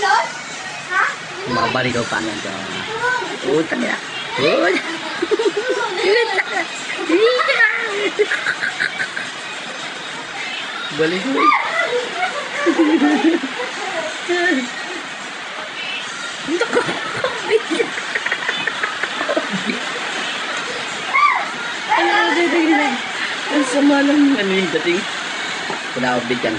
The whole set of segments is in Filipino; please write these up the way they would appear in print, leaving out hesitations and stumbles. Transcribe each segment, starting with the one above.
nun? Ha? Makabalik pa nga dyan. Utang na. Balik mo. Ang sama lang ano yung dating. Pinaobig yan.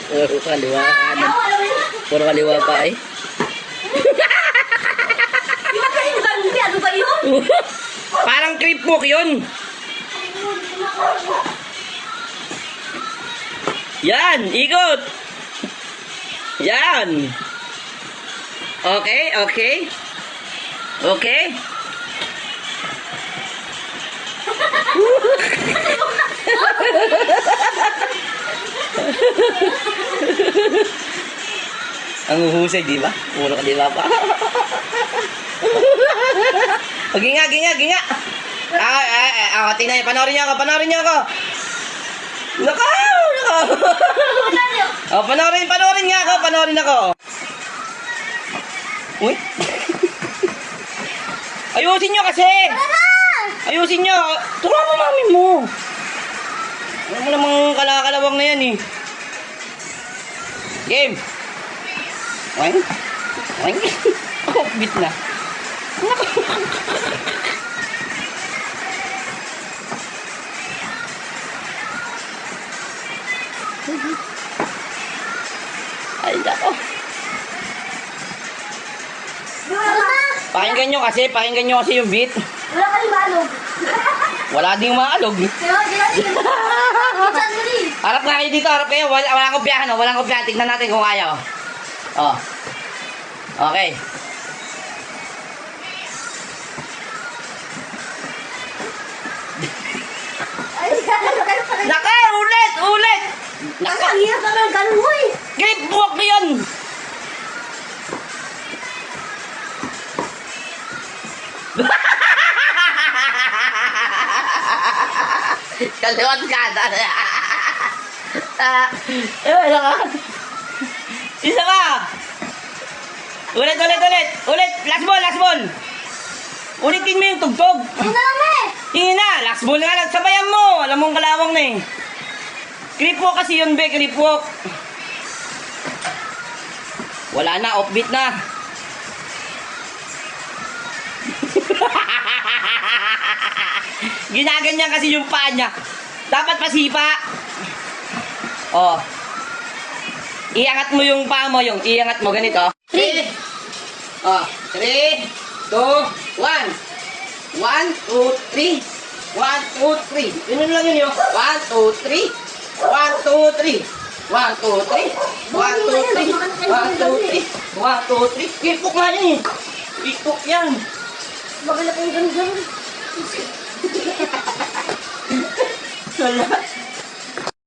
Puro kaliwa kanan. Puro kaliwa pa eh. Ano ba yun? Parang creep book yun. Yan, ikot. Yan. Okay, okay. Okay. Ang uhusay, di ba? Puro ka, di ba pa? Ginga, ginga, ginga. Tingnan niyo, panoorin niyo ako. Nako! Panoorin ako. Uy. Ayusin niyo kasi. Ayusin niyo. Turuan mo mami mo. Ano mo namang kalakalawang na yan eh. Game. Oink. Oink. Oh, bit na. Ay, nako. Pakinggan nyo kasi yung beat. Wala ka rin maalog. Wala ding maalog. Harap nga kayo dito, harap kayo. Walang kopyahan, oh. Walang kopyahan. Tignan natin kung ayaw. Oh. Okay. Naka, ulit! Naka. Ang hirap naman ganun mo eh. Grip book yun! Kaliwat ka na. Isa pa! Ulit! Last ball! Ulitin mo yung tugtog. Ano naman eh? Tingin na, last ball nga lang. Sabayan mo. Alam mong kalawang na eh. Creep walk kasi yun, be. Creep walk. Wala na, offbeat na. Ginaganyan kasi yung paa niya. Dapat pasipa. Oh. Iangat mo yung paa mo. Iangat mo ganito. 3. Oh, 3, 2, 1. 1, 2, 3. 1, 2, 3. Ganun lang yun yun. 1, 2, 3. 1, 2, 3. 1, 2, 3. 1, 2, 3. 1, 2, 3. 1, 2, 3. Kipok nga yan eh. Kipok yan. Maganda pa yung ganun. Wala.